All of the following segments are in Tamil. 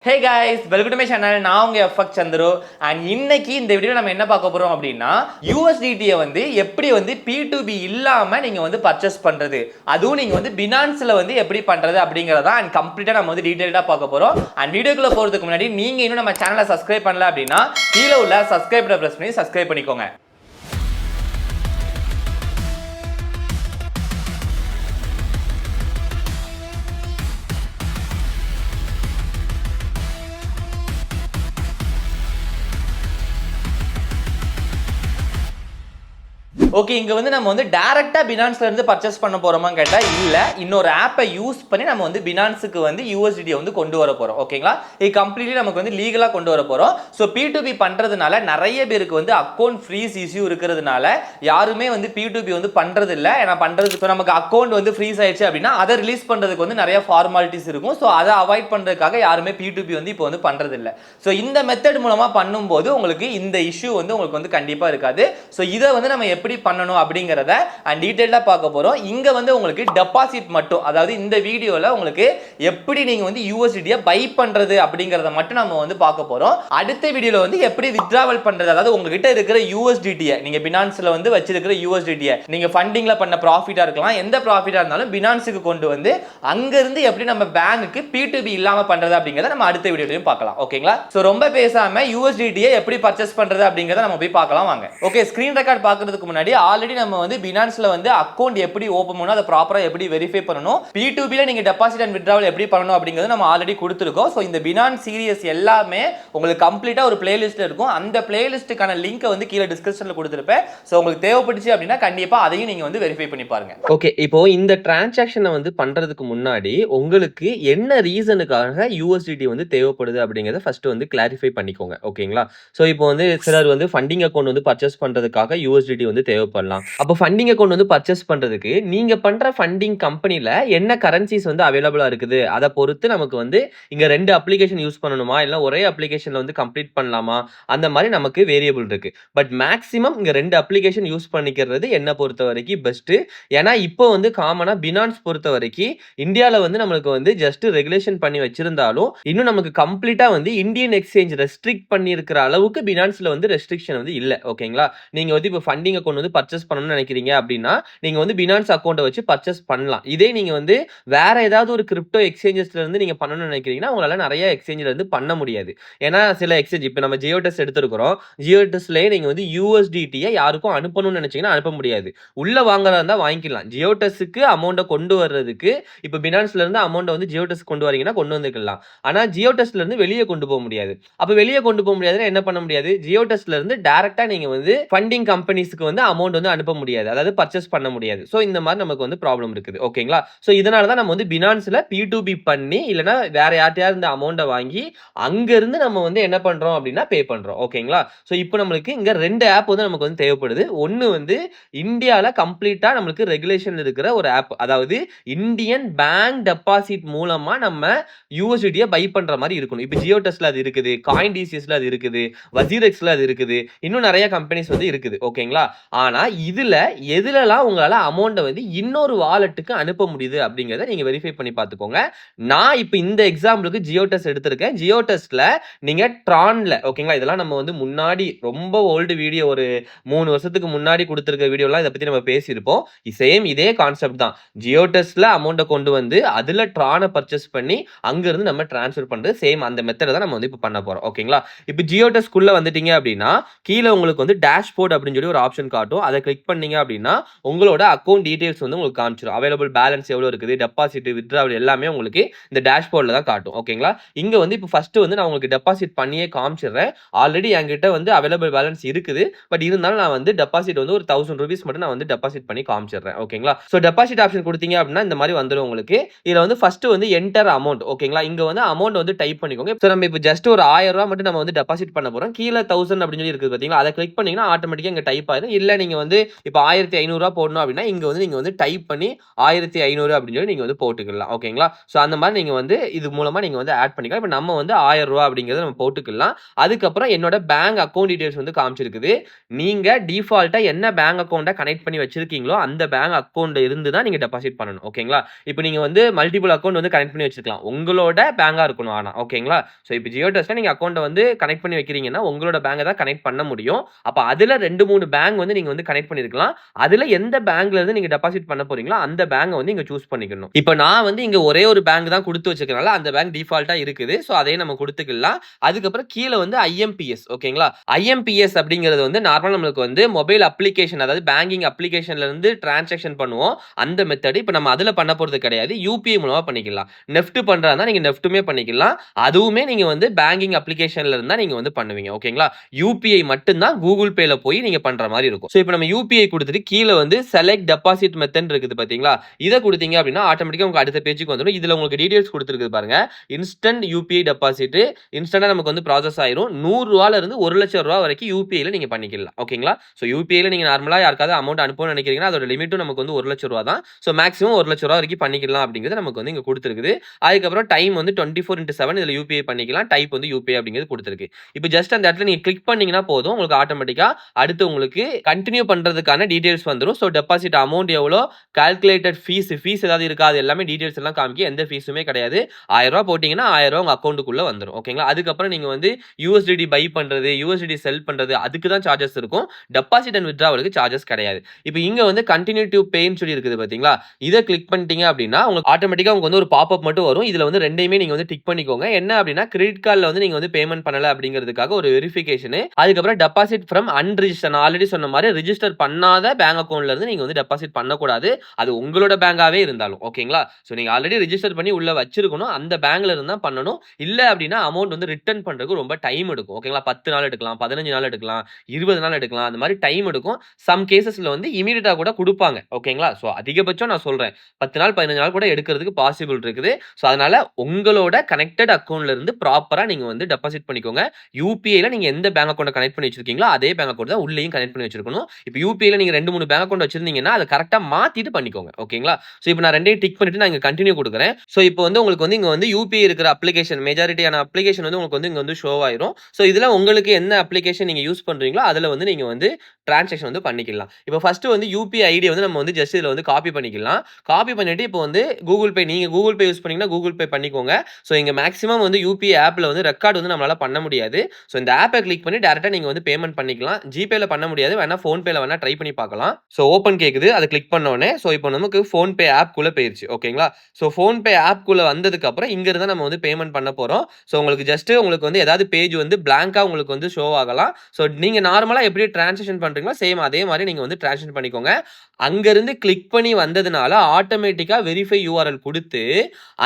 Hey guys, welcome to my channel. நான் உங்க எஃப்எக்ஸ் சந்துரு. அண்ட் இன்னைக்கு இந்த வீடியோ நம்ம என்ன பார்க்க போறோம் அப்படின்னா, யூஎஸ்டிடியை வந்து எப்படி வந்து P2B இல்லாம நீங்க வந்து பர்ச்சேஸ் பண்றது, அதுவும் நீங்க வந்து பினான்ஸ்ல வந்து எப்படி பண்றது அப்படிங்கறத அண்ட் கம்ப்ளீட்டா நம்ம வந்து டீடைலா பார்க்க போறோம். அண்ட் வீடியோக்குள்ள போறதுக்கு முன்னாடி நீங்க இன்னும் நம்ம சேனலை சப்ஸ்கிரைப் பண்ணல அப்படின்னா கீழே உள்ள சப்ஸ்கிரைப் பட்டனை பிரஸ் பண்ணி சப்ஸ்கிரைப் பண்ணிக்கோங்க. ஓகே, இங்க வந்து நம்ம வந்து டைரக்டா பினான்ஸ்ல இருந்து பர்ச்சேஸ் பண்ண போறோமா கேட்டா இல்ல, இன்னொரு ஆப்பை யூஸ் பண்ணி நம்ம வந்து பினான்ஸுக்கு வந்து யூஎஸ்டிடி வந்து கொண்டு வர போறோம். ஓகேங்களா, இது கம்ப்ளீட்லி நமக்கு வந்து லீகலா கொண்டு வர போறோம். ஸோ P2B பண்றதுனால நிறைய பேருக்கு வந்து அக்கௌண்ட் ஃப்ரீஸ் இஷ்யூ இருக்கிறதுனால யாருமே வந்து P2B வந்து பண்றது இல்ல. ஏன்னா பண்றதுக்கு நமக்கு அக்கௌண்ட் வந்து ஃப்ரீஸ் ஆயிடுச்சு அப்படின்னா அதை ரிலீஸ் பண்றதுக்கு வந்து நிறைய ஃபார்மாலிட்டிஸ் இருக்கும். ஸோ அதை அவாய்ட் பண்றதுக்காக யாருமே P2B வந்து இப்போ வந்து பண்றது இல்ல. ஸோ இந்த மெத்தட் மூலமா பண்ணும்போது உங்களுக்கு இந்த இஷ்யூ வந்து உங்களுக்கு வந்து கண்டிப்பா இருக்காது. ஸோ இதை வந்து நம்ம எப்படி பண்ணணும் அப்படிங்கறத அண்ட் டீடைலா பார்க்க போறோம். இங்க வந்து உங்களுக்கு டெபாசிட் மட்டும், அதாவது இந்த வீடியோல உங்களுக்கு எப்படி நீங்க வந்து யூஎஸ்டிடியை பை பண்றது அப்படிங்கறத மட்டும் நம்ம வந்து பார்க்க போறோம். அடுத்த வீடியோல வந்து எப்படி வித்ட்ராவல் பண்றது, அதாவது உங்ககிட்ட இருக்கிற யூஎஸ்டிடியை நீங்க பினான்ஸ்ல வந்து வச்சிருக்கிற யூஎஸ்டிடியை நீங்க ஃபண்டிங்ல பண்ண ப்ராஃபிட்டா இருக்கலாம், எந்த ப்ராஃபிட்டா இருந்தாலும் பினான்ஸுக்கு கொண்டு வந்து அங்க இருந்து எப்படி நம்ம பேங்க்குக்கு P2B இல்லாம பண்றது அப்படிங்கறத நம்ம அடுத்த வீடியோலயும் பார்க்கலாம். ஓகேங்களா, சோ ரொம்ப பேசாம யூஎஸ்டிடியை எப்படி பர்ச்சேஸ் பண்றது அப்படிங்கறத நம்ம போய் பார்க்கலாம் வாங்க. ஓகே, ஸ்கிரீன் ரெக்கார்ட் பார்க்கிறதுக்கு முன்னாடி ஆல்ரெடி நம்ம வந்து பினான்ஸ்ல வந்து அக்கவுண்ட் எப்படி ஓபன் பண்ணனும், அதை ப்ராப்பரா எப்படி வெரிஃபை பண்ணனும், P2B ல நீங்க டெபாசிட் அண்ட் வித்ட்ராவல் எப்படி பண்ணனும் அப்படிங்கறது நம்ம ஆல்ரெடி கொடுத்திருக்கோம். சோ இந்த பினான்ஸ் சீரிஸ் எல்லாமே உங்களுக்கு கம்ப்ளீட்டா ஒரு பிளேலிஸ்ட்ல இருக்கும். அந்த பிளேலிஸ்டுக்கான லிங்கை வந்து கீழே டிஸ்கிரிப்ஷன்ல கொடுத்திருப்பேன். சோ உங்களுக்கு தேவைப்பட்டுச்சு அப்படின்னா கண்டிப்பா அதையும் நீங்க வந்து வெரிஃபை பண்ணி பாருங்க. ஓகே, இப்போ இந்த டிரான்சாக்ஷனை வந்து பண்றதுக்கு முன்னாடி உங்களுக்கு என்ன ரீசனுக்காக யூஎஸ்டிடி வந்து தேவைப்படுது அப்படிங்கறத ஃபர்ஸ்ட் வந்து கிளாரிஃபை பண்ணிக்கோங்க. ஓகேங்களா, சோ இப்போ வந்து சிலர் வந்து ஃபண்டிங் அக்கௌண்ட் வந்து பர்ச்சேஸ் பண்றதுக்காக யூஎஸ்டிடி வந்து தேவைப்படலாம். அப்போ ஃபண்டிங் அக்கௌண்ட் வந்து பர்ச்சேஸ் பண்றதுக்கு நீங்க பண்ற ஃபண்டிங் கம்பெனில என்ன கரன்சிஸ் வந்து அவைலபிளா இருக்குது அதை பொறுத்து நமக்கு வந்து இங்க 2 அப்ளிகேஷன் யூஸ் பண்ணணுமா இல்ல ஒரே அப்ளிகேஷன்ல வந்து கம்ப்ளீட் பண்ணலாமா, அந்த மாதிரி நமக்கு வேரியபிள் இருக்கு. பட் மேக்ஸிமம் இங்க 2 அப்ளிகேஷன் யூஸ் பண்ணிக்கிறது என்ன பொறுத்த வரைக்கும் பெஸ்ட். ஏன்னா இப்போ வந்து காமனா பினான்ஸ் பொறுத்த வரைக்கும் இந்தியால வந்து நம்மளுக்கு வந்து ஜஸ்ட் ரெகுலேஷன் பண்ணி வச்சிருந்தாலும் இன்னும் நமக்கு கம்ப்ளீட்டா வந்து இந்தியன் எக்ஸ்சேஞ்ச் ரெஸ்ட்ரிக்ட் பண்ணி இருக்கிற அளவுக்கு பினான்ஸ்ல வந்து ரெஸ்ட்ரிக்ஷன் வந்து இல்ல. ஓகேங்களா, நீங்க வந்து இப்போ ஃபண்டிங் அக்கௌண்ட் வந்து பர்ச்சேஸ் பண்ணணும்னு நினைக்கிறீங்க அப்படின்னா நீங்க வந்து பினான்ஸ் அக்கௌண்ட்டை வச்சு பர்ச்சேஸ் பண்ணலாம். இதே நீங்க வந்து வேற ஏதாவது ஒரு கிரிப்டோ எக்ஸ்சேஞ்சஸ்ல இருந்து நீங்க பண்ணணும்னு நினைக்கிறீங்கன்னா உங்களால நிறைய எக்ஸ்சேஞ்சில இருந்து பண்ண முடியாது. ஏன்னா சில எக்ஸ்சேஞ்ச் இப்போ நம்ம ஜியோடெஸ் எடுத்திருக்கிறோம், ஜியோடெஸ்லயே நீங்க வந்து யூஎஸ்டிடியை யாருக்கும் அனுப்பணும்னு நினைச்சீங்கன்னா அனுப்ப முடியாது. உள்ள வாங்குறதா இருந்தா வாங்கிக்கலாம். ஜியோடெஸ்க்கு அமௌண்ட்டை கொண்டு வர்றதுக்கு இப்போ பினான்ஸ்ல இருந்து அமௌண்ட்டை வந்து ஜியோடெஸ் கொண்டு வரீங்கன்னா கொண்டு வந்துக்கலாம். ஆனா ஜியோடெஸ்ல இருந்து வெளியே கொண்டு போக முடியாது. அப்ப வெளியே கொண்டு போக முடியாதுன்னா என்ன பண்ண முடியாது, ஜியோடெஸ்ல இருந்து டைரக்டா நீங்க வந்து ஃபண்டிங் கம்பெனிஸ்க்கு வந்து அமௌண்ட் வந்து அனுப்ப முடியாது, அதாவது பர்ச்சேஸ் பண்ண முடியாது. சோ இந்த மாதிரி நமக்கு வந்து ப்ராப்ளம் இருக்குது. ஓகேங்களா, சோ இதனால தான் நம்ம வந்து பினான்ஸ்ல P2B பண்ணி இல்லனா வேற யார்ட்டையாவது இந்த அமௌண்ட்டை வாங்கி அங்க இருந்து நம்ம வந்து என்ன பண்றோம் அப்படின்னா பே பண்றோம். ஓகேங்களா, சோ இப்போ நம்மளுக்கு இங்க 2 ஆப் வந்து நமக்கு வந்து தேவைப்படுது. ஒன்னு வந்து இந்தியால கம்ப்ளீட்டா நமக்கு ரெகுலேஷன் இருக்கிற ஒரு ஆப், அதாவது இந்தியன் பேங்க் டெபாசிட் மூலமா நம்ம யூஎஸ்டிடியை பை பண்ற மாதிரி இருக்கணும். இப்போ ஜியோடெஸ்ல அது இருக்குது, காயின் டிசிஎஸ்ல அது இருக்குது, வசீரெக்ஸ்ல அது இருக்குது, இன்னும் நிறைய கம்பெனிஸ் வந்து இருக்குது. ஓகேங்களா, ஆனா இதுல எதுலலாம் உங்களால அமௌண்ட்டை வந்து இன்னொரு வாலெட்டுக்கு அனுப்ப முடியுது அப்படிங்கறத நீங்க வெரிஃபை பண்ணி பார்த்துக்கோங்க. நான் இப்போ இந்த எக்ஸாம்பிளுக்கு ஜியோடெஸ் எடுத்திருக்கேன். ஜியோடெஸ்ல நீங்க ட்ரான்ல, ஓகேங்களா, இதெல்லாம் நம்ம வந்து முன்னாடி ரொம்ப ஓல்டு வீடியோ, ஒரு 3 வருஷத்துக்கு முன்னாடி கொடுத்திருக்க வீடியோலாம் இதை பத்தி நம்ம பேசியிருப்போம். சேம் இதே கான்செப்ட் தான். ஜியோடெஸ்ல அமௌண்ட்டை கொண்டு வந்து அதுல ட்ரானை பர்ச்சேஸ் பண்ணி அங்க இருந்து நம்ம டிரான்ஸ்ஃபர் பண்றது சேம் அந்த மெத்தட் தான் நம்ம வந்து இப்போ பண்ண போறோம். ஓகேங்களா, இப்போ ஜியோடெஸ்க்குள்ள வந்துட்டீங்க அப்படின்னா கீழே உங்களுக்கு வந்து டேஷ்போர்ட் அப்படின்னு சொல்லி ஒரு ஆப்ஷன் காட்டும். அதை கிளிக் பண்ணீங்க அப்படின்னா உங்களோட அக்கௌண்ட் டீடைல்ஸ் வந்து உங்களுக்கு காமிச்சிடும். அவைலபிள் பேலன்ஸ் எவ்வளவு இருக்குது, டெபாசிட், வித்ட்ராவல் எல்லாமே உங்களுக்கு இந்த டேஷ்போர்ட்ல தான் காட்டும். ஓகேங்களா, இங்க வந்து இப்போ ஃபர்ஸ்ட் வந்து நான் உங்களுக்கு டெபாசிட் பண்ணியே காமிச்சிடுறேன். ஆல்ரெடி என்கிட்ட வந்து அவைலபிள் பேலன்ஸ் இருக்குது. பட் இருந்தாலும் நான் வந்து டெபாசிட் வந்து ஒரு 1000 ரூபீஸ் மட்டும் நான் வந்து டெபாசிட் பண்ணி காமிச்சிடுறேன். ஓகேங்களா, சோ டெபாசிட் ஆப்ஷன் கொடுத்தீங்க அப்படின்னா இந்த மாதிரி வந்துடும் உங்களுக்கு. இதுல வந்து ஃபர்ஸ்ட் வந்து என்டர் அமௌண்ட். ஓகேங்களா, இங்க வந்து அமௌண்ட் வந்து டைப் பண்ணிக்கோங்க. சோ நம்ம இப்போ ஜஸ்ட் ஒரு 1000 ரூபாய் மட்டும் நம்ம வந்து டெபாசிட் பண்ண போறோம். கீழே 1000 அப்படின்னு சொல்லி இருக்குது பாத்தீங்களா, அதை கிளிக் பண்ணீங்கன்னா ஆட்டோமேட்டிக்கா இங்க டைப் ஆயிடும். இல்ல நீங்க வந்து இப்போ 1500 ரூபா போடணும் அப்படின்னா இங்க வந்து நீங்க வந்து டைப் பண்ணி 1500 அப்படின்னு சொல்லி நீங்க வந்து போட்டுக்கலாம். ஓகேங்களா? ஸோ அந்த மாதிரி நீங்க வந்து இது மூலமா நீங்க வந்து ஆட் பண்ணிக்கலாம். இப்போ நம்ம வந்து 1000 ரூபா அப்படிங்கறத நம்ம போட்டுக்கலாம். அதுக்கப்புறம் என்னோட பேங்க் அக்கௌண்ட் டீடைல்ஸ் வந்து காமிச்சிருக்குது. நீங்க டிஃபால்ட்டா என்ன பேங்க் அக்கௌண்ட்டை கனெக்ட் பண்ணி வச்சிருக்கீங்களோ அந்த பேங்க் அக்கௌண்ட் இருந்து தான் நீங்க டெபாசிட் பண்ணணும். ஓகேங்களா? இப்போ நீங்க வந்து மல்டிபிள் அக்கௌண்ட் வந்து கனெக்ட் பண்ணி வச்சிருக்கலாம். உங்களோட பேங்கா இருக்கணும் ஆனா. ஓகேங்களா? ஸோ இப்போ ஜியோ டெஸ்ட்ல நீங்க அக்கௌண்ட்டை வந்து கனெக்ட் பண்ணி வைக்கிறீங்கன்னா உங்களோட பேங்கை தான் கனெக்ட் பண்ண முடியும். அப்ப அதுல 2, 3 பேங்க் வந்து நீங்க வந்து கனெக்ட் பண்ணிருக்கலாம். அதுல எந்த பேங்க்ல இருந்து நீங்க டெபாசிட் பண்ண போறீங்களோ அந்த பேங்கை வந்து இங்க சூஸ் பண்ணிக்கணும். இப்போ நான் வந்து இங்க ஒரே ஒரு பேங்க் தான் கொடுத்து வச்சிருக்கனால அந்த பேங்க் டிஃபால்ட்டா இருக்குது. ஸோ அதையே நம்ம கொடுத்துக்கலாம். அதுக்கப்புறம் கீழே வந்து ஐஎம்பிஎஸ். ஓகேங்களா? ஐஎம்பிஎஸ் அப்படிங்கிறது வந்து நார்மலா நம்மளுக்கு வந்து மொபைல் அப்ளிகேஷன், அதாவது பேங்கிங் அப்ளிகேஷன்ல இருந்து டிரான்சாக்ஷன் பண்ணுவோம். அந்த மெத்தட் இப்போ நம்ம அதுல பண்ண போறது கிடையாது. யூபிஐ மூலமா பண்ணிக்கலாம். நெஃப்ட் பண்றதா நீங்க நெஃப்ட்டுமே பண்ணிக்கலாம். அதுவுமே நீங்க வந்து பேங்கிங் அப்ளிகேஷன்ல இருந்தா நீங்க வந்து பண்ணுவீங்க. ஓகேங்களா? யூபிஐ மட்டும் தான் கூகுள் பேல போய் நீங்க பண்ற மாதிரி இருக்கும். ஸோ இப்போ நம்ம யூபிஐ கொடுத்துட்டு கீழே வந்து செலக்ட் டெபாசிட் மெத்தட் இருக்குது பாத்தீங்களா? இதை கொடுத்தீங்க அப்படின்னா ஆட்டோமேட்டிக்கா உங்க அடுத்த பேஜுக்கு வந்துடும். இதுல உங்களுக்கு டீடைல்ஸ் கொடுத்துருக்கு பாருங்க. இன்ஸ்டன்ட் யூபிஐ டெபாசிட் இன்ஸ்டன்டா நமக்கு வந்து ப்ராசஸ் ஆயிரும். 100 ரூபாயில இருந்து 1 லட்சம் ரூபாய் வரைக்கும் யூபிஐல நீங்க பண்ணிக்கலாம். ஓகேங்களா? ஸோ யூபிஐல நீங்க நார்மலா யாருக்காவது அமௌண்ட் அனுப்பணும்னு நினைக்கிறீங்கன்னா அதோட லிமிட்டும் நமக்கு வந்து 1 லட்சம் ரூபாய் தான். ஸோ மேக்ஸிமம் 1 லட்சம் ரூபாய் வரைக்கும் பண்ணிக்கலாம் அப்படிங்கிறது நமக்கு வந்து இங்க கொடுத்துருக்குது. அதுக்கப்புறம் டைம் வந்து 24/7 இதுல யூபிஐ பண்ணிக்கலாம். டைப் வந்து யூபிஐ அப்படிங்கிறது கொடுத்துருக்கு. இப்போ ஜஸ்ட் அந்த இடத்துல நீங்க கிளிக் பண்ணீங்கன்னா போதும். உங்களுக்கு ஆட்டோமேட்டிக்கா அடுத்து உங்களுக்கு கண்டினியூ பண்றதுக்கான டீடைல்ஸ் வந்துரும். ஸோ டெபாசிட் அமௌண்ட் எவ்வளோ, கால்குலேட்டட் ஃபீஸ் ஏதாவது இருக்கா, அது எல்லாமே டீடைல்ஸ் எல்லாம் காமிக்க. எந்த ஃபீஸுமே கிடையாது. 1000 ரூபாய் போட்டீங்கன்னா 1000 ரூபாய் உங்க அக்கௌண்ட்டுக்குள்ள வந்துரும். ஓகேங்களா? அதுக்கப்புறம் நீங்க வந்து யூஎஸ்டிடி பை பண்றது, யூஎஸ்டிடி செல் பண்றது அதுக்கு தான் சார்ஜஸ் இருக்கும். டெபாசிட் அண்ட் வித்ட்ராவலுக்கு சார்ஜஸ் கிடையாது. இப்போ இங்க வந்து கண்டினியூ டு பேன்னு சொல்லி இருக்குது பாத்தீங்களா? இதை கிளிக் பண்ணிட்டீங்க அப்படின்னா உங்களுக்கு ஆட்டோமேட்டிக்கா உங்களுக்கு வந்து ஒரு பாப்அப் மட்டும் வரும். இதுல வந்து ரெண்டையுமே நீங்க வந்து டிக் பண்ணிக்கோங்க. என்ன அப்படின்னா கிரெடிட் கார்டுல வந்து நீங்க வந்து பேமெண்ட் பண்ணல அப்படிங்கிறதுக்காக ஒரு வெரிஃபிகேஷன். அதுக்கப்புறம் டெபாசிட் ஃப்ரம் அன்ரிஜிஸ்டர், நான் ஆல்ரெடி சொன்ன மாதிரி ரிஜிஸ்டர் பண்ணாத பேங்க் அக்கௌண்ட்ல இருந்து நீங்க வந்து டெபாசிட் பண்ணக்கூடாது. அது உங்களோட பேங்காவே இருந்தாலும். ஓகேங்களா? ஸோ நீங்க ஆல்ரெடி ரிஜிஸ்டர் பண்ணி உள்ள வச்சிருக்கணும். அந்த பேங்க்ல இருந்தா பண்ணணும். இல்ல அப்படின்னா அமௌண்ட் வந்து ரிட்டர்ன் பண்றதுக்கு ரொம்ப டைம் எடுக்கும். ஓகேங்களா? 10 நாள் எடுக்கலாம், 15 நாள் எடுக்கலாம், 20 நாள் எடுக்கலாம். அந்த மாதிரி டைம் எடுக்கும். சம் கேசஸ்ல வந்து இமிடியேட்டா கூட கொடுப்பாங்க. ஓகேங்களா? ஸோ அதிகபட்சம் நான் சொல்றேன் 10 நாள் 15 நாள் கூட எடுக்கிறதுக்கு பாசிபிள் இருக்குது. ஸோ அதனால உங்களோட கனெக்டட் அக்கௌண்ட்ல இருந்து ப்ராப்பரா நீங்க வந்து டெபாசிட் பண்ணிக்கோங்க. யூபிஐல நீங்க எந்த பேங்க் அக்கௌண்ட் கனெக்ட் பண்ணி வச்சிருக்கீங்களோ அதே பேங்க் அக்கௌண்ட் தான் உள்ளேயும் கனெக்ட் பண்ணி வச்சிருக்கணும். இப்போ யூபிஐல நீங்க 2, 3 பேங்க் அக்கௌண்ட் வச்சிருந்தீங்கன்னா அதை கரெக்டா மாத்திட்டு பண்ணிக்கோங்க. ஓகேங்களா? ஸோ இப்போ நான் ரெண்டையும் டிக் பண்ணிட்டு நான் இங்க கண்டினியூ கொடுக்குறேன். ஸோ இப்போ வந்து உங்களுக்கு வந்து இங்க வந்து யூபிஐ இருக்கிற அப்ளிகேஷன் மெஜாரிட்டியான அப்ளிகேஷன் வந்து உங்களுக்கு வந்து இங்க வந்து ஷோ ஆயிரும். ஸோ இதுல உங்களுக்கு என்ன அப்ளிகேஷன் நீங்க யூஸ் பண்றீங்களோ அதுல வந்து நீங்க வந்து டிரான்சாக்ஷன் வந்து பண்ணிக்கலாம். இப்போ ஃபர்ஸ்ட் வந்து யூபிஐ ஐடி வந்து நம்ம வந்து ஜஸ்ட் இதுல வந்து காப்பி பண்ணிக்கலாம். காப்பி பண்ணிட்டு இப்போ வந்து கூகுள் பே, நீங்க கூகுள் பே யூஸ் பண்ணீங்கன்னா கூகுள் பே பண்ணிக்கோங்க. ஸோ இங்க மேக்ஸிமம் வந்து யூபிஐ ஆப்ல வந்து ரெக்கார்ட் வந்து நம்மளால பண்ண முடியாது. ஸோ இந்த ஆப்பை கிளிக் பண்ணி டேரக்டா நீங்க வந்து பேமெண்ட் பண்ணிக்கலாம். ஜிபேல பண்ண முடியாது, வேணா ஃபோன் பேல வேணா ட்ரை பண்ணி பார்க்கலாம். ஸோ ஓப்பன் கேக்குது, அதை கிளிக் பண்ண உடனே ஸோ இப்போ நமக்கு ஃபோன் பே ஆப் குள்ள போயிருச்சு. ஓகேங்களா? ஸோ ஃபோன் பே ஆப் குள்ள வந்ததுக்கு அப்புறம் இங்க இருந்தா நம்ம வந்து பேமெண்ட் பண்ண போறோம். ஸோ உங்களுக்கு ஜஸ்ட் உங்களுக்கு வந்து ஏதாவது பேஜ் வந்து பிளாங்கா உங்களுக்கு வந்து ஷோ ஆகலாம். ஸோ நீங்க நார்மலா எப்படி டிரான்சாக்ஷன் பண்றீங்களோ சேம் அதே மாதிரி நீங்க வந்து டிரான்சாக்ஷன் பண்ணிக்கோங்க. அங்க இருந்து கிளிக் பண்ணி வந்ததுனால ஆட்டோமேட்டிக்கா வெரிஃபை யூஆர்எல் கொடுத்து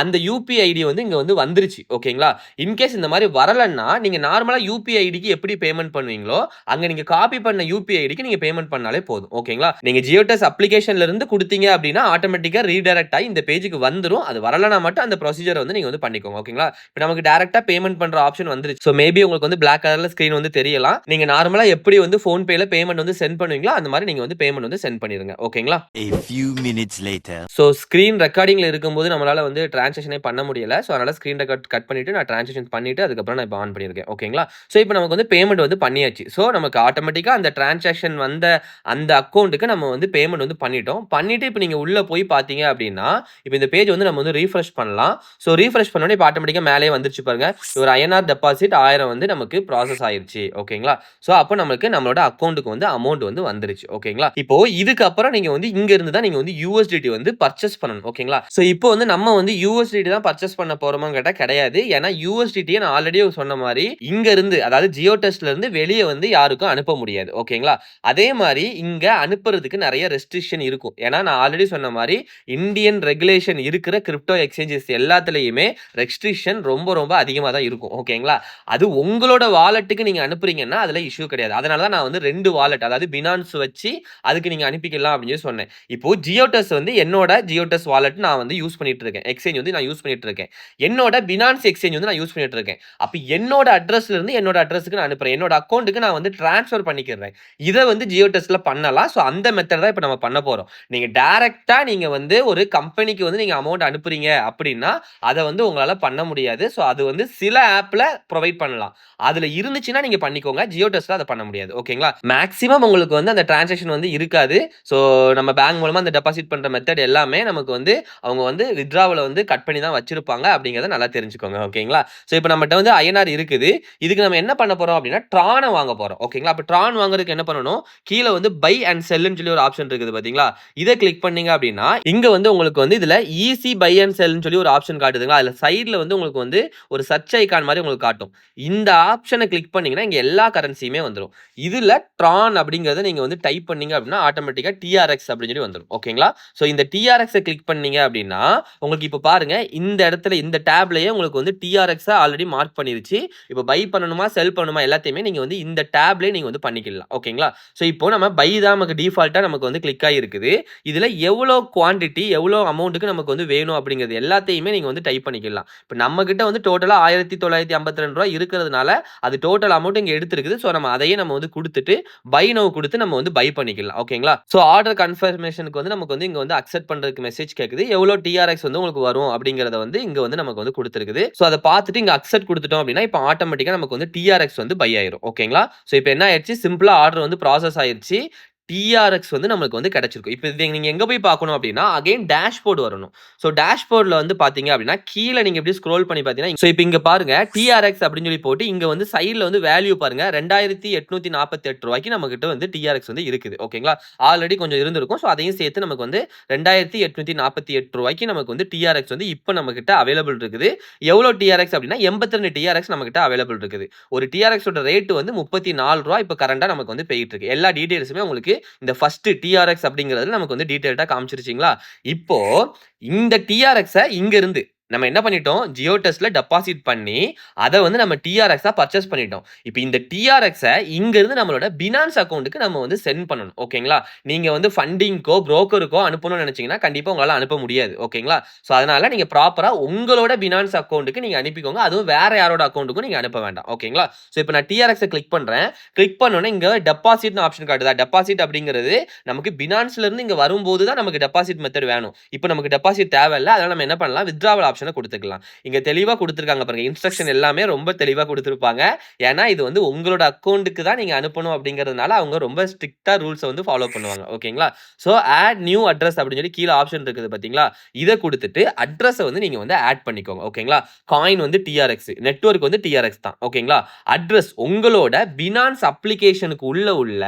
அந்த யூபிஐ ஐடி வந்து இங்க வந்து வந்துருச்சு. ஓகேங்களா? இன்கேஸ் இந்த மாதிரி வரலன்னா நீங்க நார்மலா யூபிஐ ஐடிக்கு எப்படி பேமெண்ட் பண்ணுவீங்களோ அங்க நீங்க காப்பி பண்ண யூபிஐ ஐடிக்கு நீங்க பேமெண்ட் பண்ணாலே போதும். ஓகேங்களா? நீங்க ஜியோடெஸ் அப்ளிகேஷன்ல இருந்து கொடுத்தீங்க அப்படின்னா ஆட்டோமேட்டிக்கா ரீடைரக்ட் ஆகி இந்த பேஜுக்கு வந்துரும். அது வரலனா மட்டும் அந்த ப்ரொசீஜரை வந்து நீங்க வந்து பண்ணிக்கோங்க. ஓகேங்களா? இப்போ நமக்கு டைரக்டா பேமெண்ட் பண்ற ஆப்ஷன் வந்துருச்சு. ஸோ மேபி உங்களுக்கு வந்து பிளாக் கலர்ல ஸ்கிரீன் வந்து தெரியலாம். நீங்க நார்மலா எப்படி வந்து ஃபோன் பேல பேமெண்ட் வந்து சென்ட் பண்ணுவீங்களோ அந்த மாதிரி நீங்க வந்து பேமெண்ட் வந்து சென்ட் பண்ணிருங்க. ஓகேங்களா? A few minutes later. So screen ரெக்கார்டிங்ல இருக்கும்போது நம்மளால வந்து டிரான்சாக்ஷனே பண்ண முடியல. ஸோ அதனால ஸ்க்ரீன் ரெக்கார்ட் கட் பண்ணிட்டு நான் டிரான்சாக்ஷன் பண்ணிட்டு அதுக்கப்புறம் நான் இப்போ ஆன் பண்ணியிருக்கேன். ஓகேங்களா? ஸோ இப்போ நமக்கு வந்து பேமெண்ட் வந்து பண்ணியாச்சு. ஸோ நமக்கு ஆட்டோமேட்டிக்கா அந்த டிரான்சாக்ஷன் வந்த அந்த அக்கௌண்ட்டுக்கு நம்ம வந்து பேமெண்ட் வந்து பண்ணிட்டோம். பண்ணிட்டு இப்போ நீங்க உள்ள போய் பார்த்தீங்க அப்படின்னா இப்போ இந்த பேஜ் வந்து நம்ம வந்து ரீஃப்ரெஷ் பண்ணலாம். ஸோ ரீஃப்ரெஷ் பண்ணோடனே இப்போ ஆட்டோமேட்டிக்கா மேலே வந்துருச்சு பாருங்க. ஒரு ஐஎன்ஆர் டெபாசிட் 1000 வந்து நமக்கு ப்ராசஸ் ஆயிருச்சு. ஓகேங்களா? ஸோ அப்போ நமக்கு நம்மளோட அக்கௌண்ட்டுக்கு வந்து அமௌண்ட் வந்து வந்துருச்சு. ஓகேங்களா? இப்போ இதுக்கப்புறம் நீங்க வந்து இங்க இருந்து தான் நீங்க வந்து USDT வந்து பர்ச்சேஸ் பண்ணணும். ஓகேங்களா? சோ இப்போ வந்து நம்ம வந்து USDT தான் பர்ச்சேஸ் பண்ண போறோமான்னு கேட்டா கிடையாது. ஏன்னா USDT நான் ஆல்ரெடி சொன்ன மாதிரி இங்க இருந்து அதாவது ஜியோ டெஸ்ட்ல இருந்து வெளியே வந்து யாருக்கும் அனுப்ப முடியாது. ஓகேங்களா? அதே மாதிரி இங்க அனுப்புறதுக்கு நிறைய ரெஸ்ட்ரிக்ஷன் இருக்கும். ஏன்னா நான் ஆல்ரெடி சொன்ன மாதிரி இந்தியன் ரெகுலேஷன் இருக்கிற கிரிப்டோ எக்ஸ்சேஞ்சஸ் எல்லாத்துலயுமே ரெஸ்ட்ரிக்ஷன் ரொம்ப ரொம்ப அதிகமா தான் இருக்கும். ஓகேங்களா? அது உங்களோட வாலெட்டுக்கு நீங்க அனுப்புறீங்கன்னா அதுல இஷ்யூ கிடையாது. அதனால தான் நான் வந்து 2 வாலெட் அதாவது பினான்ஸ் வச்சு அதுக்கு நீங்க அனுப்பிக்கலாம் அப்படின்னு சொன்னேன். இப்போ ஜியோடெஸ் வந்து என்னோட ஜியோடெஸ் வாலெட் நான் வந்து யூஸ் பண்ணிட்டு இருக்கேன். எக்ஸ்சேஞ்ச் வந்து நான் யூஸ் பண்ணிட்டு இருக்கேன். என்னோட பினான்ஸ் எக்ஸ்சேஞ்ச் வந்து நான் யூஸ் பண்ணிட்டு இருக்கேன். அப்ப என்னோட அட்ரஸ்ல இருந்து என்னோட அட்ரஸ்க்கு நான் அனுப்புறேன். என்னோட அக்கௌண்ட்டுக்கு நான் வந்து ட்ரான்ஸ்ஃபர் பண்ணிக்கிறேன். இதை வந்து வந்து ஜியோ டெஸ்ட்ல பண்ணலாம். ஸோ அந்த மெத்தட் தான் இப்போ நம்ம பண்ண போறோம். நீங்க டைரக்டா நீங்க வந்து ஒரு கம்பெனிக்கு வந்து நீங்க அமௌண்ட் அனுப்புறீங்க அப்படின்னா அதை வந்து உங்களால பண்ண முடியாது. ஸோ அது வந்து சில ஆப்ல ப்ரொவைட் பண்ணலாம். அதுல இருந்துச்சுன்னா நீங்க பண்ணிக்கோங்க. ஜியோ டெஸ்ட்ல அதை பண்ண முடியாது. ஓகேங்களா? மேக்ஸிமம் உங்களுக்கு வந்து அந்த டிரான்சாக்ஷன் வந்து இருக்காது. ஸோ நம்ம பேங்க் மூலமா அந்த டெபாசிட் பண்ற மெத்தட் எல்லாமே நமக்கு வந்து அவங்க வந்து வித்ட்ராவல வந்து கட் பண்ணி தான் வச்சிருப்பாங்க அப்படிங்கிறத நல்லா தெரிஞ்சுக்கோங்க. ஓகேங்களா? ஸோ இப்போ நம்மகிட்ட வந்து ஐஎன்ஆர் இருக்குது. இதுக்கு நம்ம என்ன பண்ண போறோம் அப்படின்னா ட்ரானை வாங்க போறோம். ஓகேங்களா? அப்போ ட்ரான் வாங்குறதுக்கு என்ன பண்ணணும், கீழே வந்து பை அண்ட் செல்லுன்னு சொல்லி ஒரு ஆப்ஷன் இருக்குது பாத்தீங்களா? இதை கிளிக் பண்ணீங்க அப்படின்னா இங்க வந்து உங்களுக்கு வந்து இதுல ஈஸி பை அண்ட் செல்னு சொல்லி ஒரு ஆப்ஷன் காட்டுதுங்களா? அதுல சைடுல வந்து உங்களுக்கு வந்து ஒரு சர்ச் ஐகான் மாதிரி உங்களுக்கு காட்டும். இந்த ஆப்ஷனை கிளிக் பண்ணீங்கன்னா இங்க எல்லா கரன்சியுமே வந்துடும். இதுல ட்ரான் அப்படிங்கறத நீங்க வந்து டைப் பண்ணீங்க அப்படின்னா ஆட்டோமேட்டிக்கா டிஆர்எக்ஸ் அப்படின்னு சொல்லி வந்துடும். ஓகேங்களா? ஸோ இந்த டிஆர்எக்ஸை கிளிக் பண்ணீங்க அப்படின்னா உங்களுக்கு இப்போ பாருங்க இந்த இடத்துல இந்த டேப்லயே உங்களுக்கு வந்து டிஆர்எக்ஸை ஆல்ரெடி மார்க் பண்ணிருச்சு. இப்போ பை பண்ணணுமா செல் பண்ணணுமா எல்லாத்தையுமே நீங்க வந்து இந்த டேப்லயே நீங்க வந்து பண்ணிக்கலாம். ஓகேங்களா? ஸோ இப்போ நம்ம பை தான் நமக்கு டிஃபால்ட்டா நமக்கு வந்து கிளிக் ஆகிருக்குது. இதுல எவ்வளோ குவான்டிட்டி எவ்வளோ அமௌண்ட்டுக்கு நமக்கு வந்து வேணும் அப்படிங்கிறது எல்லாத்தையுமே நீங்க வந்து டைப் பண்ணிக்கலாம். இப்போ நம்ம கிட்ட வந்து டோட்டலா 1952 ரூபாய் இருக்கிறதுனால அது டோட்டல் அமௌண்ட் இங்க எடுத்துருக்குது. ஸோ நம்ம அதையே நம்ம வந்து கொடுத்துட்டு பை நவ் கொடுத்து நம்ம வந்து பை பண்ணிக்கலாம். ஓகேங்களா? ஸோ ஆர்டர் கன்ஃபர்மேஷனுக்கு வந்து நமக்கு வந்து இங்க வந்து அக்செப்ட் பண்றதுக்கு மெசேஜ் கேக்குது. எவ்வளோ டிஆர்எக்ஸ் வந்து உங்களுக்கு வரும் அப்படிங்கறத வந்து இங்க வந்து நமக்கு வந்து கொடுத்துருக்குது. ஸோ அதை பார்த்துட்டு இங்க அக்செப்ட் கொடுத்துட்டோம் அப்படின்னா இப்போ ஆட்டோமேட்டிக்கா நமக்கு வந்து டிஆர்எக்ஸ் வந்து பை ஆயிரும். ஓகேங்களா? ஸோ இப்போ என்ன ஆயிடுச்சு, சிம்பிளா ஆர்டர் வந்து ப்ராசஸ் ஆயிருச்சு. டிஆர்எக்ஸ் வந்து நம்மளுக்கு வந்து கிடைச்சிருக்கும். இப்போ இது நீங்க எங்க போய் பார்க்கணும் அப்படின்னா அகைன் டேஷ்போர்டு வரணும். ஸோ டேஷ்போர்ட்ல வந்து பாத்தீங்க அப்படின்னா கீழே நீங்க எப்படி ஸ்க்ரோல் பண்ணி பாத்தீங்கன்னா ஸோ இப்போ இங்க பாருங்க டிஆர்எக்ஸ் அப்படின்னு சொல்லி போட்டு இங்க வந்து சைடுல வந்து வேல்யூ பாருங்க 2848 ரூபாய்க்கு நம்ம கிட்ட வந்து டிஆர்எக்ஸ் வந்து இருக்குது. ஓகேங்களா? ஆல்ரெடி கொஞ்சம் இருந்திருக்கும். ஸோ அதையும் சேர்த்து நமக்கு வந்து 2848 ரூபாய்க்கு நமக்கு வந்து டிஆர்எக்ஸ் வந்து இப்போ நம்ம கிட்ட அவைலபிள் இருக்குது. எவ்வளோ டிஆர்எக்ஸ் அப்படின்னா 82 டிஆர்எக்ஸ் நம்ம கிட்ட அவைலபிள் இருக்குது. ஒரு டிஆர்எக்ஸோட ரேட் வந்து 34 ரூபாய் இப்போ கரண்டா நமக்கு வந்து போயிட்டு இருக்கு. எல்லா டீடைல்ஸுமே உங்களுக்கு இந்த ஃபர்ஸ்ட் டிஆர்எக்ஸ் அப்படிங்கிறது நமக்கு வந்து டீடைல்டா காமிச்சிருச்சுங்களா? இப்போ இந்த டிஆர்எக்ஸை இங்க இருந்து நம்ம என்ன பண்ணிட்டோம், ஜியோ டெஸ்ட்ல டெபாசிட் பண்ணி அதை வந்து நம்ம டிஆர்எக்ஸா பர்ச்சேஸ் பண்ணிட்டோம். இப்போ இந்த டிஆர்எக்ஸை இங்க இருந்து நம்மளோட பினான்ஸ் அக்கௌண்ட்டுக்கு நம்ம வந்து சென்ட் பண்ணணும். ஓகேங்களா? நீங்க வந்து ஃபண்டிங்கோ புரோக்கருக்கோ அனுப்பணும்னு நினைச்சீங்கன்னா கண்டிப்பா உங்களால அனுப்ப முடியாது. ஓகேங்களா? ஸோ அதனால நீங்க ப்ராப்பரா உங்களோட பினான்ஸ் அக்கௌண்ட்டுக்கு நீங்க அனுப்பிக்கோங்க. அதுவும் வேற யாரோட அக்கௌண்ட்டுக்கும் நீங்க அனுப்ப வேண்டாம். ஓகேங்களா? ஸோ இப்போ நான் டிஆர்எக்ஸை கிளிக் பண்றேன். கிளிக் பண்ணோன்னே இங்க டெபாசிட்னு ஆப்ஷன் காட்டுதா? டெபாசிட் அப்படிங்கிறது நமக்கு பினான்ஸ்ல இருந்து இங்க வரும்போது தான் நமக்கு டெபாசிட் மெத்தட் வேணும். இப்போ நமக்கு டெபாசிட் தேவையில்லை. அதனால நம்ம என்ன பண்ணலாம், வித்ட்ராவல் ஆப்ஷனை கொடுத்துக்கலாம். இங்க தெளிவா கொடுத்துருக்காங்க பாருங்க. இன்ஸ்ட்ரக்ஷன் எல்லாமே ரொம்ப தெளிவா கொடுத்துருப்பாங்க. ஏன்னா இது வந்து உங்களோட அக்கௌண்ட்டுக்கு தான் நீங்க அனுப்பணும் அப்படிங்கிறதுனால அவங்க ரொம்ப ஸ்ட்ரிக்ட்டா ரூல்ஸை வந்து ஃபாலோ பண்ணுவாங்க. ஓகேங்களா? ஸோ ஆட் நியூ அட்ரஸ் அப்படின்னு சொல்லி கீழே ஆப்ஷன் இருக்குது பாத்தீங்களா? இதை கொடுத்துட்டு அட்ரஸை வந்து நீங்க வந்து ஆட் பண்ணிக்கோங்க. ஓகேங்களா? காயின் வந்து டிஆர்எக்ஸ், நெட்வொர்க் வந்து டிஆர்எக்ஸ் தான். ஓகேங்களா? அட்ரஸ் உங்களோட பினான்ஸ் அப்ளிகேஷனுக்கு உள்ள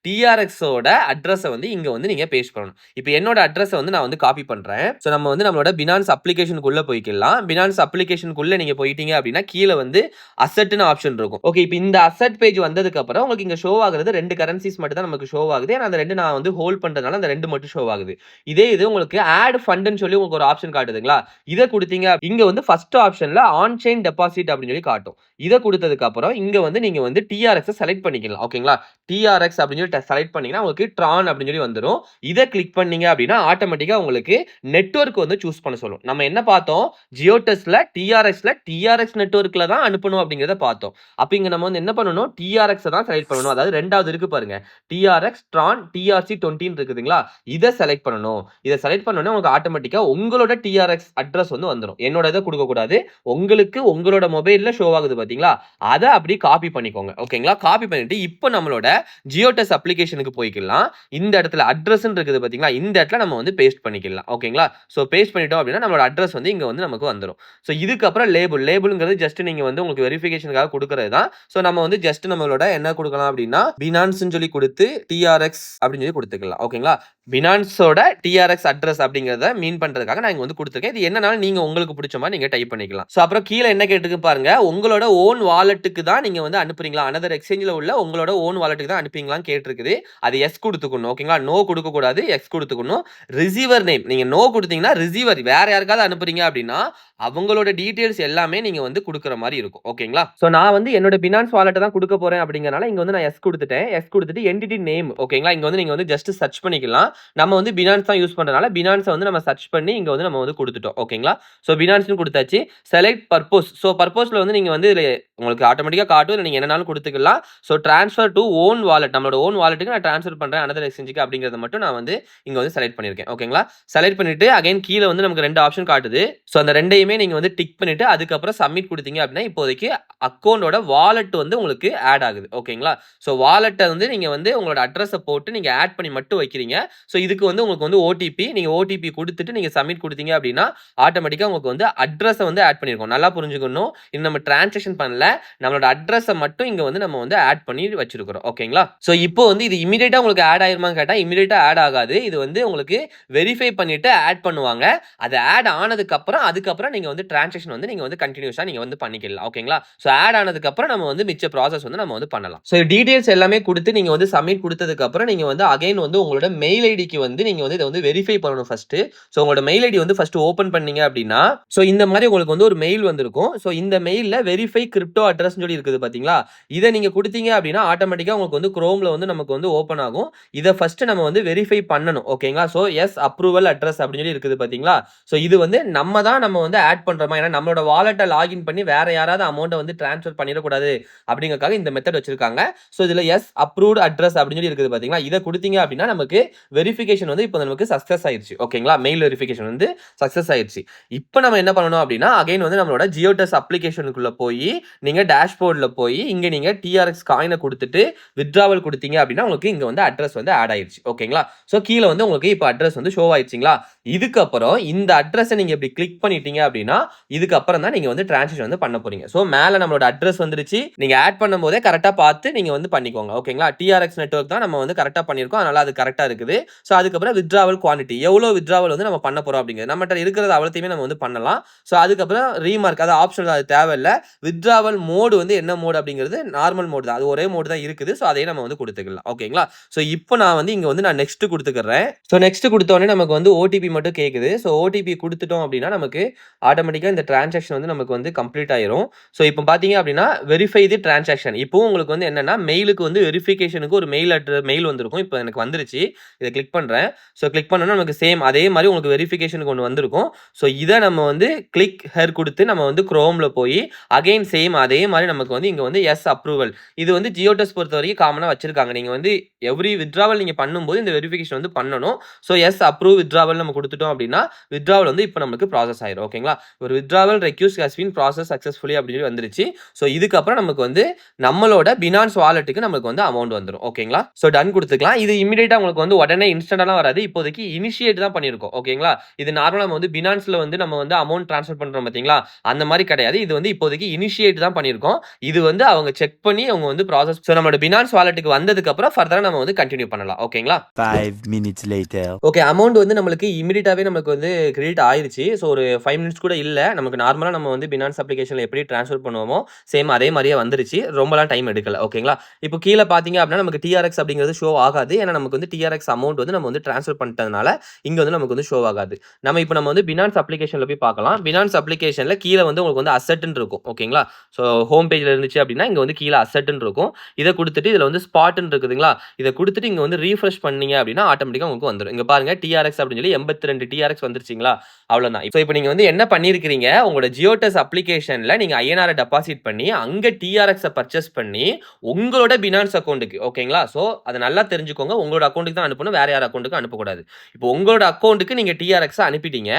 டிஆர்எக்ஸோட அட்ரஸை வந்து இங்க வந்து நீங்க பேஸ்ட் பண்ணணும். இப்போ என்னோட அட்ரஸை வந்து நான் வந்து காப்பி பண்றேன். ஸோ நம்ம வந்து நம்மளோட பினான்ஸ் அப்ளிகேஷனுக்குள்ள போய்க்கலாம். பினான்ஸ் அப்ளிகேஷனுக்குள்ள நீங்க போயிட்டீங்க அப்படின்னா கீழே வந்து அசெட்னு ஆப்ஷன் இருக்கும். ஓகே, இப்போ இந்த அசெட் பேஜ் வந்ததுக்கு அப்புறம் உங்களுக்கு இங்க ஷோ ஆகுறது 2 கரன்சிஸ் மட்டும் தான் நமக்கு ஷோ ஆகுது. ஏன்னா அந்த 2 நான் வந்து ஹோல்ட் பண்றதுனால அந்த 2 மட்டும் ஷோ ஆகுது. இதே இது உங்களுக்கு ஆட் ஃபண்ட்னு சொல்லி உங்களுக்கு ஒரு ஆப்ஷன் காட்டுதுங்களா? இதை கொடுத்தீங்க இங்க வந்து ஃபர்ஸ்ட் ஆப்ஷன்ல ஆன் செயின் டெபாசிட் அப்படின்னு சொல்லி காட்டும். இதை கொடுத்ததுக்கு அப்புறம் இங்க வந்து நீங்க வந்து டிஆர்எக்ஸ் செலக்ட் பண்ணிக்கலாம். ஓகேங்களா? டிஆர்எக்ஸ் அப்படின்னு சொல்லி செலக்ட் பண்ணீங்கன்னா உங்களுக்கு ட்ரான் அப்படின்னு சொல்லி வந்துடும். இதை கிளிக் பண்ணீங்க அப்படின்னா ஆட்டோமேட்டிக்கா உங்களுக்கு நெட்வொர்க் வந்து சூஸ் பண்ண சொல்லும். நம்ம என்ன பார்த்தோம், ஜியோ டெஸ்ட்ல டிஆர்எக்ஸ் நெட்வொர்க்ல தான் அனுப்பணும் அப்படிங்கறத பார்த்தோம். அப்ப இங்க நம்ம வந்து என்ன பண்ணணும், டிஆர்எக்ஸ் தான் செலக்ட் பண்ணணும். அதாவது ரெண்டாவது இருக்கு பாருங்க, டிஆர்எக்ஸ் ட்ரான் TRC20 இருக்குதுங்களா? இதை செலக்ட் பண்ணணும். இதை செலக்ட் பண்ணோம்னா உங்களுக்கு ஆட்டோமேட்டிக்கா உங்களோட டிஆர்எக்ஸ் அட்ரஸ் வந்து வந்துடும். என்னோட இதை கொடுக்க கூடாது, உங்களுக்கு உங்களோட மொபைல்ல ஷோ ஆகுது பாத்தீங்களா? அதை அப்படி காப்பி பண்ணிக்கோங்க. ஓகேங்களா? காப்பி பண்ணிட்டு இப்போ நம்மளோட ஜியோ டெஸ்ட் அப்ளிகேஷனுக்கு போய்க்கலாம். இந்த இடத்துல அட்ரஸ் இருக்குது பாத்தீங்களா? இந்த இடத்துல நம்ம வந்து பேஸ்ட் பண்ணிக்கலாம். ஓகேங்களா? சோ பேஸ்ட் பண்ணிட்டோம் அப்படின்னா நம்மளோட அட்ரஸ் வந்து இங்க வந்து நமக்கு வந்துடும். சோ இதுக்கப்புறம் லேபிள்ங்கிறது ஜஸ்ட் நீங்க வந்து உங்களுக்கு வெரிஃபிகேஷனுக்காக கொடுக்கறது தான். சோ நம்ம வந்து ஜஸ்ட் நம்மளோட என்ன கொடுக்கலாம் அப்படின்னா பினான்ஸ்னு சொல்லி கொடுத்து டிஆர்எக்ஸ் அப்படின்னு சொல்லி கொடுத்துக்கலாம். ஓகேங்களா? பினான்ஸோட டிஆர்எக்ஸ் அட்ரஸ் அப்படிங்கறத மீன் பண்றதுக்காக நான் இங்க வந்து கொடுத்துருக்கேன். இது என்னனாலும் நீங்க உங்களுக்கு பிடிச்ச மாதிரி நீங்க டைப் பண்ணிக்கலாம். சோ அப்புறம் கீழே என்ன கேட்டிருக்கு பாருங்க, உங்களோட ஓன் வாலெட்டுக்கு தான் நீங்க வந்து அனுப்புறீங்களா, அனதர் எக்ஸ்சேஞ்சில் உள்ள உங்களோட ஓன் வாலெட்டுக்கு தான் அனுப்புறீங்களான்னு கேட்டிருக்குது. அது எஸ் கொடுத்துக்கணும். ஓகேங்களா? நோ கொடுக்க கூடாது, எஸ் கொடுத்துக்கணும். ரிசீவர் நேம் நீங்க நோ கொடுத்தீங்கன்னா ரிசீவர் வேற யாருக்காவது அனுப்புறீங்க அப்படின்னா அவங்களோட டீடைல்ஸ் எல்லாமே நீங்க வந்து கொடுக்குற மாதிரி இருக்கும். ஓகேங்களா? சோ நான் வந்து என்னோட பினான்ஸ் வாலெட்டை தான் கொடுக்க போறேன் அப்படிங்கறனால இங்க வந்து நான் எஸ் கொடுத்துட்டேன். எஸ் கொடுத்துட்டு என்டிட்டி நேம். ஓகேங்களா? இங்க வந்து நீங்க வந்து ஜஸ்ட் சர்ச் பண்ணிக்கலாம். நம்ம வந்து பினான்ஸ் தான் யூஸ் பண்றதுனால பினான்ஸை வந்து நம்ம சர்ச் பண்ணி இங்க வந்து நம்ம வந்து கொடுத்துட்டோம். ஓகேங்களா? ஸோ பினான்ஸ்னு கொடுத்தாச்சு. Select purpose. ஸோ பர்போஸ்ல வந்து நீங்க வந்து இதுல உங்களுக்கு ஆட்டோமேட்டிக்கா காட்டும். இல்லை நீங்க என்னனாலும் கொடுத்துக்கலாம். So transfer to own wallet, நம்மளோட ஓன் வாலெட்டுக்கு நான் ட்ரான்ஸ்ஃபர் பண்றேன் அனதர் எக்ஸ்சேஞ்சுக்கு அப்படிங்கிறத மட்டும் நான் வந்து இங்க வந்து செலக்ட் பண்ணியிருக்கேன். ஓகேங்களா? செலக்ட் பண்ணிட்டு அகைன் கீழே வந்து நமக்கு 2 ஆப்ஷன் காட்டுது. ஸோ அந்த ரெண்டையுமே நீங்க வந்து டிக் பண்ணிட்டு அதுக்கப்புறம் சப்மிட் கொடுத்தீங்க அப்படின்னா இப்போதைக்கு அக்கௌண்டோட வாலெட் வந்து உங்களுக்கு ஆட் ஆகுது. ஓகேங்களா? ஸோ வாலெட்டை வந்து நீங்க வந்து உங்களோட அட்ரஸை போட்டு நீங்க ஆட் பண்ணி மட்டும் வைக்கிறீங்க. ஸோ இதுக்கு வந்து உங்களுக்கு வந்து ஓடிபி, நீங்க ஓடிபி கொடுத்துட்டு நீங்க சப்மிட் கொடுத்தீங்க அப்படின்னா ஆட்டோமேட்டிக்கா உங்களுக்கு வந்து அட்ரஸை வந்து ஆட் பண்ணிருக்கோம். நல்லா புரிஞ்சுக்கணும். இது நம்ம டிரான்சாக்ஷன் பண்ணல, நம்மளோட அட்ரஸை மட்டும் இங்க வந்து நம்ம வந்து ஆட் பண்ணி வச்சிருக்கிறோம். ஓகேங்களா? ஸோ இப்போ வந்து இது இமிடியேட்டா உங்களுக்கு ஆட் ஆயிருமான்னு கேட்டா இமிடியேட்டா ஆட் ஆகாது. இது வந்து உங்களுக்கு வெரிஃபை பண்ணிட்டு ஆட் பண்ணுவாங்க. அது ஆட் ஆனதுக்கு அதுக்கப்புறம் நீங்க வந்து டிரான்சாக்ஷன் வந்து நீங்க வந்து கண்டினியூஸா நீங்க வந்து பண்ணிக்கலாம். ஓகேங்களா? ஸோ ஆட் ஆனதுக்கு அப்புறம் நம்ம வந்து மிச்ச ப்ராசஸ் வந்து நம்ம வந்து பண்ணலாம். ஸோ டீடைல்ஸ் எல்லாமே கொடுத்து நீங்க வந்து சப்மிட் கொடுத்ததுக்கு அப்புறம் நீங்க வந்து அகைன் வந்து உங்களோட மெயில் ஐடிக்கு வந்து நீங்க வந்து இதை வந்து வெரிஃபை பண்ணணும் ஃபர்ஸ்ட். ஸோ உங்களோட மெயில் ஐடி வந்து ஃபர்ஸ்ட் ஓபன் பண்ணீங்க அப்படின்னா ஸோ இந்த மாதிரி உங்களுக்கு வந்து ஒரு மெயில் வந்திருக்கும். ஸோ இந்த மெயில்ல வெரிஃபை கிரிப்டோ அட்ரஸ் சொல்லி இருக்குது பாத்தீங்களா? இதை நீங்க கொடுத்தீங்க அப்படின்னா ஆட்டோமேட்டிக்கா உங்களுக்கு வந்து குரோம்ல வந்து நமக்கு வந்து ஓபன் ஆகும். இதை ஃபர்ஸ்ட் நம்ம வந்து வெரிஃபை பண்ணணும். ஓகேங்களா? ஸோ எஸ் அப்ரூவல் அட்ரஸ் அப்படின்னு சொல்லி இருக்குது பாத்தீங்களா? ஸோ இது வந்து நம்ம வந்து ஆட் பண்றோமா, ஏன்னா நம்மளோட வாலெட்டை லாகின் பண்ணி வேற யாராவது அமௌண்ட்டை வந்து டிரான்ஸ்ஃபர் பண்ணிடக்கூடாது அப்படிங்கறதுக்காக இந்த மெத்தட் வச்சிருக்காங்க. ஸோ இதுல எஸ் அப்ரூவ்ட் அட்ரஸ் அப்படின்னு சொல்லி இருக்குது பாத்தீங்களா? இதை கொடுத்தீங்க அப்படின்னா நமக்கு வெரிஃபிகேஷன் வந்து இப்போ நமக்கு சக்சஸ் ஆயிருச்சு. ஓகேங்களா? மெயில் வெரிஃபிகேஷன் வந்து சக்சஸ் ஆயிருச்சு. இப்போ நம்ம என்ன பண்ணணும் அப்படின்னா அகைன் வந்து நம்மளோட ஜியோடெஸ் அப்ளிகேஷனுக்குள்ள போய் நீங்க டேஷ்போர்ட்ல போய் இங்க நீங்க டிஆர்எக்ஸ் காயினை கொடுத்துட்டு வித்ட்ராவல் கொடுத்தீங்க அப்படின்னா உங்களுக்கு இங்க வந்து அட்ரஸ் வந்து ஆட் ஆயிருச்சு. ஓகேங்களா? ஸோ கீழே வந்து உங்களுக்கு இப்போ அட்ரஸ் வந்து ஷோ ஆயிடுச்சுங்களா? இதுக்கப்புறம் இந்த அட்ரஸை நீங்க இப்படி கிளிக் பண்ணிட்டீங்க அப்படின்னா இதுக்கப்புறம் தான் நீங்க வந்து டிரான்சாக்ஷன் வந்து பண்ண போறீங்க. ஸோ மேல நம்மளோட அட்ரஸ் வந்துருச்சு. நீங்க ஆட் பண்ணும் போதே கரெக்டா பார்த்து நீங்க வந்து பண்ணிக்கோங்க. ஓகேங்களா? டிஆர்எக்ஸ் நெட்வொர்க் தான் நம்ம வந்து கரெக்டா பண்ணியிருக்கோம். அதனால அது கரெக்டா இருக்குது. ஸோ அதுக்கப்புறம் வித்ட்ராவல் குவான்டிட்டி எவ்வளோ வித்ட்ராவல் வந்து நம்ம பண்ண போறோம் அப்படிங்கிறது நம்மகிட்ட இருக்கிறது அவ்வளோத்தையுமே நம்ம வந்து பண்ணலாம். ஸோ அதுக்கப்புறம் ரீமார்க் அது ஆப்ஷனல், அது தேவையில்லை. வித்ட்ராவல் மோடு வந்து என்ன மோடு அப்படிங்கிறது நார்மல் மோடு தான். அது ஒரே மோடு தான் இருக்குது. ஸோ அதையே நம்ம வந்து கொடுத்துக்கலாம். ஓகேங்களா? ஸோ இப்போ நான் வந்து இங்க வந்து நான் நெக்ஸ்ட் கொடுத்துக்கிறேன். ஸோ நெக்ஸ்ட் கொடுத்தோடனே நமக்கு வந்து ஓடிபி மட்டும் கேட்குது. ஸோ ஓடிபி கொடுத்துட்டோம் அப்படின்னா நமக்கு ஆட்டோமேட்டிக்கா இந்த டிரான்சாக்ஷன் வந்து நமக்கு வந்து கம்ப்ளீட் ஆயிரும். ஸோ இப்போ பாத்தீங்க அப்படின்னா வெரிஃபை தி டிரான்சாக்ஷன். இப்போ உங்களுக்கு வந்து என்னன்னா மெயிலுக்கு வந்து வெரிஃபிகேஷனுக்கு ஒரு மெயில் வந்திருக்கும். இப்போ எனக்கு வந்துருச்சு. இதை கிளிக் பண்றேன். ஸோ கிளிக் பண்ணோம்னா நமக்கு சேம் அதே மாதிரி உங்களுக்கு வெரிஃபிகேஷனுக்கு ஒன்று வந்திருக்கும். ஸோ இதை நம்ம வந்து கிளிக் ஹேர் கொடுத்து நம்ம வந்து குரோம்ல போய் அகைன் சேம் அதே மாதிரி நமக்கு வந்து இங்க வந்து எஸ் அப்ரூவல். இது வந்து ஜியோடெஸ் பொறுத்த வரைக்கும் காமனா வச்சிருக்காங்க. நீங்க வந்து எவ்ரி வித்ட்ராவல் நீங்க பண்ணும்போது இந்த வெரிஃபிகேஷன் வந்து பண்ணணும். ஸோ எஸ் அப்ரூவ் வித்ட்ராவல் நம்ம கொடுத்துட்டோம் அப்படின்னா வித்ட்ராவல் வந்து இப்போ நமக்கு ப்ராசஸ் ஆயிரும். ஓகேங்களா? ஒரு withdrawal request has been process successfully அப்படின்னு வந்துருச்சு. ஸோ இதுக்கப்புறம் நமக்கு வந்து நம்மளோட பினான்ஸ் வாலெட்டுக்கு நமக்கு வந்து அமௌண்ட் வந்துடும். ஓகேங்களா? ஸோ டன் கொடுத்துக்கலாம். இது இமிடியேட்டா உங்களுக்கு வந்து உடனே இன்ஸ்டன்டாலாம் வராது. இப்போதைக்கு இனிஷியேட் தான் பண்ணியிருக்கோம். ஓகேங்களா? இது நார்மலா நம்ம வந்து பினான்ஸ்ல வந்து நம்ம வந்து அமௌண்ட் ட்ரான்ஸ்ஃபர் பண்றோம் பாத்தீங்களா? அந்த மாதிரி கிடையாது. இது வந்து இப்போதைக்கு இனிஷியேட் தான் பண்ணியிருக்கோம். இது வந்து அவங்க செக் பண்ணி அவங்க வந்து ப்ராசஸ். ஸோ நம்மளோட பினான்ஸ் வாலெட்டுக்கு வந்ததுக்கு அப்புறம் ஃபர்தரா நம்ம வந்து கண்டினியூ பண்ணலாம். ஓகேங்களா? 5 minutes later. ஓகே, அமௌண்ட் வந்து நம்மளுக்கு இமிடியேட்டாவே நமக்கு வந்து கிரெடிட் ஆயிருச்சு. ஸோ ஒரு 5 மினிட்ஸ் கூட இல்ல. நமக்கு நார்மலா நம்ம வந்து பினான்ஸ் அப்ளிகேஷன்ல எப்படி ட்ரான்ஸ்ஃபர் பண்ணுவோமோ சேம் அதே மாதிரியே வந்துருச்சு. ரொம்பலாம் டைம் எடுக்கல. ஓகேங்களா? இப்போ கீழே பாத்தீங்க அப்படின்னா நமக்கு டிஆர்எக்ஸ் அப்படிங்கிறது ஷோ ஆகாது. ஏன்னா நமக்கு வந்து டிஆர்எக்ஸ் அமௌண்ட் வந்து நம்ம வந்து ட்ரான்ஸ்ஃபர் பண்ணிட்டதுனால இங்க வந்து நமக்கு வந்து ஷோ ஆகாது. நம்ம வந்து பினான்ஸ் அப்ளிகேஷன்ல போய் பார்க்கலாம். பினான்ஸ் அப்ளிகேஷன்ல கீழே வந்து உங்களுக்கு வந்து அசெட்னு இருக்கும். ஓகேங்களா? ஸோ ஹோம் பேஜ்ல இருந்துச்சு அப்படின்னா இங்க வந்து கீழே அசெட்னு இருக்கும். இதை கொடுத்துட்டு இதுல வந்து ஸ்பாட்னு இருக்குதுங்களா? இதை கொடுத்துட்டு இங்க வந்து ரீஃப்ரெஷ் பண்ணீங்க அப்படின்னா ஆட்டோமேட்டிக்கா உங்களுக்கு வந்துடும். இங்க பாருங்க டிஆர்எக்ஸ் அப்படின்னு சொல்லி 82 டிஆர்எக்ஸ் வந்துருச்சுங்களா? அவ்வளவுதான். இப்போ நீங்க வந்து என்ன பண்ணிருக்கீங்க, உங்களோட ஜியோடெஸ் அப்ளிகேஷன்ல நீங்க ஐஎன்ஆர் டெபாசிட் பண்ணி அங்க டிஆர்எக்ஸ் பர்ச்சேஸ் பண்ணி உங்களோட பினான்ஸ் அக்கௌண்ட்டுக்கு. ஓகேங்களா? சோ அதை நல்லா தெரிஞ்சுக்கோங்க. உங்களோட அக்கௌண்ட்டுக்கு தான் அனுப்பணும், வேற யார் அக்கௌண்ட்டுக்கு அனுப்பக்கூடாது. இப்போ உங்களோட அக்கௌண்ட்டுக்கு நீங்க டிஆர்எக்ஸ் அனுப்பிட்டீங்க.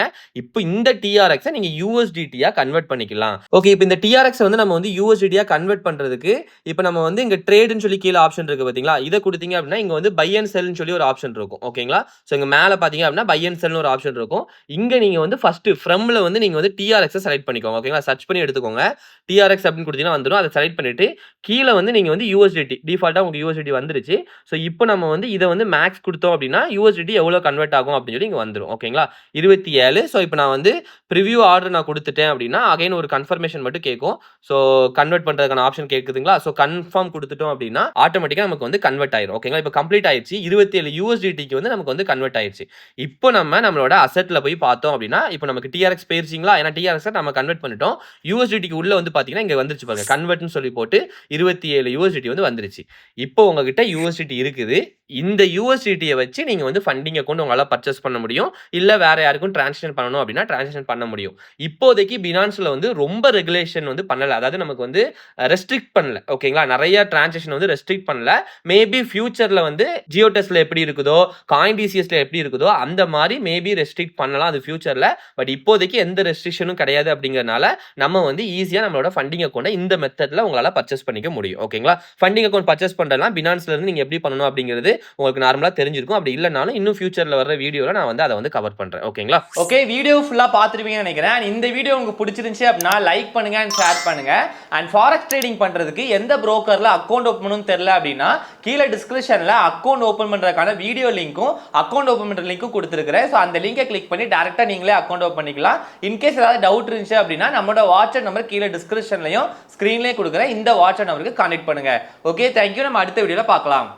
இப்போ இந்த டிஆர்எக்ஸ் நீங்க யூஎஸ்டிடியா கன்வெர்ட் பண்ணிக்கலாம். ஓகே, இப்போ இந்த டிஆர்எக்ஸ் வந்து நம்ம வந்து யூஎஸ்டிடியா கன்வெர்ட் பண்றதுக்கு இப்போ நம்ம வந்து இங்க ட்ரேட்னு சொல்லி கீழே ஆப்ஷன் இருக்கு பாத்தீங்களா? இதை கொடுத்தீங்க அப்படின்னா இங்க வந்து பை அண்ட் செல்னு சொல்லி ஒரு ஆப்ஷன் இருக்கும். ஓகேங்களா? சோ இங்க மேல பாத்தீங்க அப்படின்னா பை அண்ட் செல்னு ஒரு ஆப்ஷன் இருக்கும். இங்க நீங்க வந்து ஃபர்ஸ்ட் ஃப்ரம்ல வந்து நீங்க வந்து டிஆர்எக்ஸ் செலக்ட் பண்ணிக்கோங்க. ஓகேங்களா? சர்ச் பண்ணி எடுத்துக்கோங்க. டிஆர்எக்ஸ் அப்படின்னு கொடுத்தீங்கன்னா வந்துடும். அதை செலக்ட் பண்ணிட்டு கீழே வந்து நீங்க வந்து யூஎஸ்டிடி டிஃபால்ட்டா உங்களுக்கு யூஎஸ்டிடி வந்துருச்சு. ஸோ இப்போ நம்ம வந்து இதை வந்து மேக்ஸ் கொடுத்தோம் அப்படின்னா யூஎஸ்டிடி எவ்வளவு கன்வெர்ட் ஆகும் அப்படின்னு சொல்லி இங்க வந்துடும். ஓகேங்களா? 27. ஸோ இப்போ நான் வந்து ப்ரிவியூ ஆர்டர் நான் கொடுத்துட்டேன் அப்படின்னா அகைன் ஒரு கன்ஃபர்மேஷன் மட்டும் கேட்கும். ஸோ கன்வெர்ட் பண்றதுக்கான ஆப்ஷன் கேட்குதுங்களா? ஸோ கன்ஃபார்ம் கொடுத்துட்டோம் அப்படின்னா ஆட்டோமேட்டிக்கா நமக்கு வந்து கன்வெர்ட் ஆயிரும். ஓகேங்களா? இப்போ கம்ப்ளீட் ஆயிடுச்சு. 27 யூஎஸ்டிடிக்கு வந்து நமக்கு வந்து கன்வெர்ட் ஆயிடுச்சு. இப்போ நம்ம நம்மளோட அசெட்ல போய் பார்த்தோம் அப்படின்னா இப்போ நமக்கு TRX போயிருச்சிங்களா, ஏன்னா TRX நம்ம கன்வெர்ட் பண்ணிட்டோம். USDTக்கு உள்ள வந்து பாத்தீங்கன்னா இங்க வந்துருச்சு பாருங்க, கன்வெர்ட்னு சொல்லி போட்டு 27 USDT வந்து வந்துருச்சு. இப்போ உங்ககிட்ட USDT இருக்குது. இந்த USDTயை வச்சு நீங்க வந்து ஃபண்டிங் அக்கௌண்ட் உங்களால பர்ச்சேஸ் பண்ண முடியும். இல்ல வேற யாருக்கும் டிரான்சாக்ஷன் பண்ணணும் அப்படின்னா டிரான்சாக்ஷன் பண்ண முடியும். இப்போதைக்கு பினான்ஸ்ல வந்து ரொம்ப ரெகுலேஷன் வந்து பண்ணல. அதாவது நமக்கு வந்து ரெஸ்ட்ரிக்ட் பண்ணல. ஓகேங்களா, நிறைய டிரான்சாக்ஷன் வந்து ரெஸ்ட்ரிக்ட் பண்ணல. மேபி ஃபியூச்சர்ல வந்து ஜியோடெஸ்ல எப்படி இருக்குதோ, காயின்டிசிஎஸ்ல எப்படி இருக்குதோ அந்த மாதிரி மேபி ரெஸ்ட்ரிக்ட் பண்ணலாம் அது ஃபியூச்சர்ல. பட் இப்போதைக்கு எந்த ரெஸ்ட்ரிக்ஷனும் கிடையாது. அப்படிங்கறனால நம்ம வந்து ஈஸியா நம்மளோட ஃபண்டிங் அக்கௌண்ட்டை இந்த மெத்தட்ல உங்களால பர்ச்சேஸ் பண்ணிக்க முடியும். ஓகேங்களா, ஃபண்டிங் அக்கௌண்ட் பர்ச்சேஸ் பண்றதுலாம் பினான்ஸ்ல இருந்து நீங்க எப்படி பண்ணணும் அப்படிங்கிறது உங்களுக்கு நார்மலா தெரிஞ்சிருக்கும். அப்படி இல்லனாலும் இன்னும் ஃபியூச்சர்ல வர வீடியோல நான் வந்து அதை வந்து கவர் பண்றேன். ஓகேங்களா, ஓகே, வீடியோ ஃபுல்லா பார்த்துருப்பீங்கன்னு நினைக்கிறேன். And இந்த வீடியோ உங்களுக்கு பிடிச்சிருந்துச்சு அப்படின்னா லைக் பண்ணுங்க அண்ட் ஷேர் பண்ணுங்க. அண்ட் ஃபாரெக்ஸ் ட்ரேடிங் பண்றதுக்கு எந்த புரோக்கர்ல அக்கௌண்ட் ஓபன் பண்ணனும் தெரியல அப்படின்னா கீழே டிஸ்கிரிப்ஷன்ல அக்கௌண்ட் ஓபன் பண்றதுக்கான வீடியோ லிங்க்கும் அக்கௌண்ட் ஓபன் பண்ற லிங்க்கும் கொடுத்துருக்கேன். ஸோ அந்த லிங்கை கிளிக் பண்ணி டைரக்டா நீங்களே அக்கௌண்ட் ஓபன் பண்ணிக்கலாம். இன்கேஸ் ஏதாவது டவுட் இருந்துச்சு அப்படின்னா நம்மளோட வாட்ஸ்அப் நம்பர் கீழே டிஸ்கிரிப்ஷன்லயும் ஸ்கிரீன்லயும் கொடுக்குறேன். இந்த வாட்ஸ்அப் நம்பருக்கு கான்டெக்ட் பண்ணுங்க. Okay, thank you. நம்ம அடுத்த வீடியோல பார்க்கலாம்.